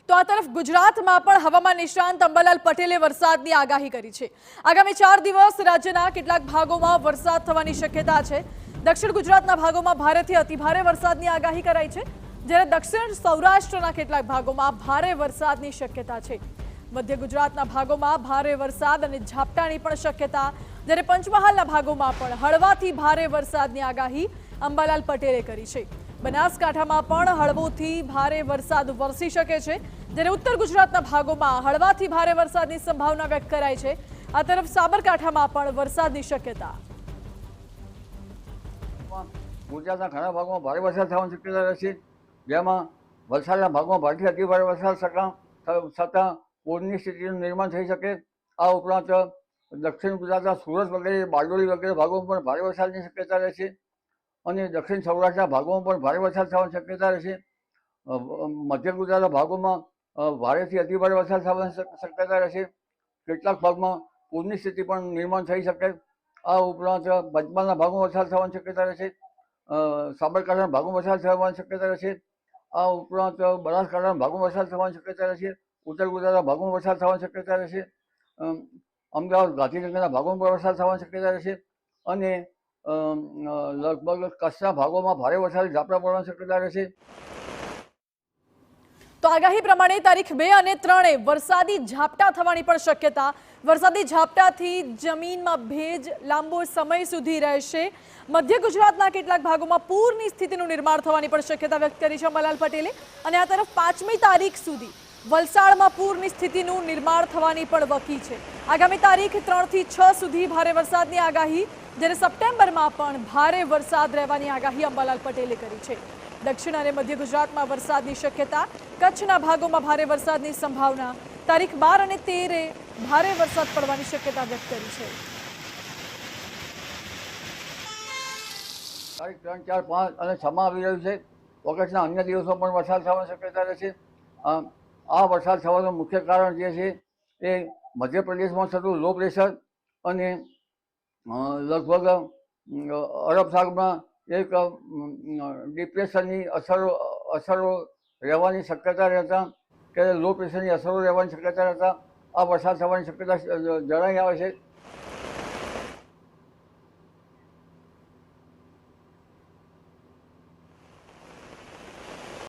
તો આ તરફ ગુજરાતમાં પણ હવામાન નિષ્ણાંત અંબાલાલ પટેલે વરસાદની આગાહી કરી છે। આગામી 4 દિવસ રાજ્યના કેટલાક ભાગોમાં વરસાદ થવાની શક્યતા છે। દક્ષિણ ગુજરાતના ભાગોમાં ભારેથી અતિભારે વરસાદની આગાહી કરાઈ છે, જ્યારે દક્ષિણ સૌરાષ્ટ્રના કેટલાક ભાગોમાં ભારે વરસાદની શક્યતા છે। મધ્ય ગુજરાતના ભાગોમાં ભારે વરસાદ અને ઝાપટાની પણ શક્યતા, જ્યારે પંચમહાલના ભાગોમાં પણ હળવાથી ભારે વરસાદની આગાહી અંબાલાલ પટેલે કરી છે। બનાસકાંઠામાં પણ હળવોથી ભારે વરસાદ વરસી શકે છે, જ્યારે ઉત્તર ગુજરાતના ભાગોમાં હળવાથી ભારે વરસાદની સંભાવના વ્યક્ત કરાઈ છે। આ તરફ સાબરકાંઠામાં પણ વરસાદની શક્યતા। ગુજરાતના ઘણા ભાગોમાં ભારે વરસાદ થવાની શક્યતા રહેશે, જેમાં વલસાડના ભાગમાં ભારેથી અતિભારે વરસાદ છતાં પૂરની સ્થિતિનું નિર્માણ થઈ શકે। આ ઉપરાંત દક્ષિણ ગુજરાતના સુરત વગેરે, બારડોલી વગેરે ભાગોમાં પણ ભારે વરસાદની શક્યતા રહેશે અને દક્ષિણ સૌરાષ્ટ્રના ભાગોમાં પણ ભારે વરસાદ થવાની શક્યતા રહેશે। મધ્ય ગુજરાતના ભાગોમાં ભારેથી અતિભારે વરસાદ થવાની શક્યતા રહેશે। કેટલાક ભાગમાં પૂરની સ્થિતિ પણ નિર્માણ થઈ શકે। આ ઉપરાંત પંચમહાલના ભાગોમાં વરસાદ થવાની શક્યતા રહેશે। સાબરકાંઠાના ભાગોમાં વરસાદ થવાની શક્યતા રહેશે। આ ઉપરાંત બનાસકાંઠાના ભાગોમાં વરસાદ થવાની શક્યતા રહેશે। ઉત્તર ગુજરાતના ભાગોમાં વરસાદ થવાની શક્યતા રહેશે। અમદાવાદ, ગાંધીનગરના ભાગોમાં પણ વરસાદ થવાની શક્યતા રહેશે અને લગભગ કચ્છના ભાગોમાં ભારે વરસાદ ઝાપટા પડવાની શક્યતા રહેશે। તો આગાહી પ્રમાણે તારીખ 2 અને 3 વરસાદી ઝાપટા થવાની પણ શક્યતા। વરસાદી ઝાપટાથી જમીનમાં ભેજ લાંબો સમય સુધી રહેશે। મધ્ય ગુજરાતના કેટલાક ભાગોમાં પૂરની સ્થિતિનું નિર્માણ થવાની પણ શક્યતા વ્યક્ત કરી છે અંબાલાલ પટેલે। અને આ તરફ 5મી તારીખ સુધી વલસાડમાં પૂરની સ્થિતિનું નિર્માણ થવાની પણ વકી છે। આગામી તારીખ 3 થી 6 સુધી ભારે વરસાદની આગાહી, જ્યારે સપ્ટેમ્બરમાં પણ ભારે વરસાદ રહેવાની આગાહી અંબાલાલ પટેલે કરી છે। દક્ષિણ અને મધ્ય ગુજરાતમાં વરસાદની શક્યતા, કચ્છના ભાગોમાં ભારે વરસાદની સંભાવના, તારીખ 12 અને 13 ભારે વરસાદ પડવાની શક્યતા વ્યક્ત કરી છે। તારીખ 3, 4, 5 અને 6માં આવી રહ્યું છે। ઓગસ્ટના અન્ય દિવસોમાં પણ વરસાદ થવાની શક્યતા રહેશે। આ વરસાદ થવાનું મુખ્ય કારણ જે છે એ મધ્યપ્રદેશમાં થતું લો પ્રેશર અને લગભગ અરબ સાગરમાં એક ડિપ્રેશનની અસરો રહેવાની શક્યતા રહેતા, કે લો પ્રેશરની અસરો રહેવાની શક્યતા રહેતા આ વરસાદ થવાની શક્યતા જણાઈ આવે છે।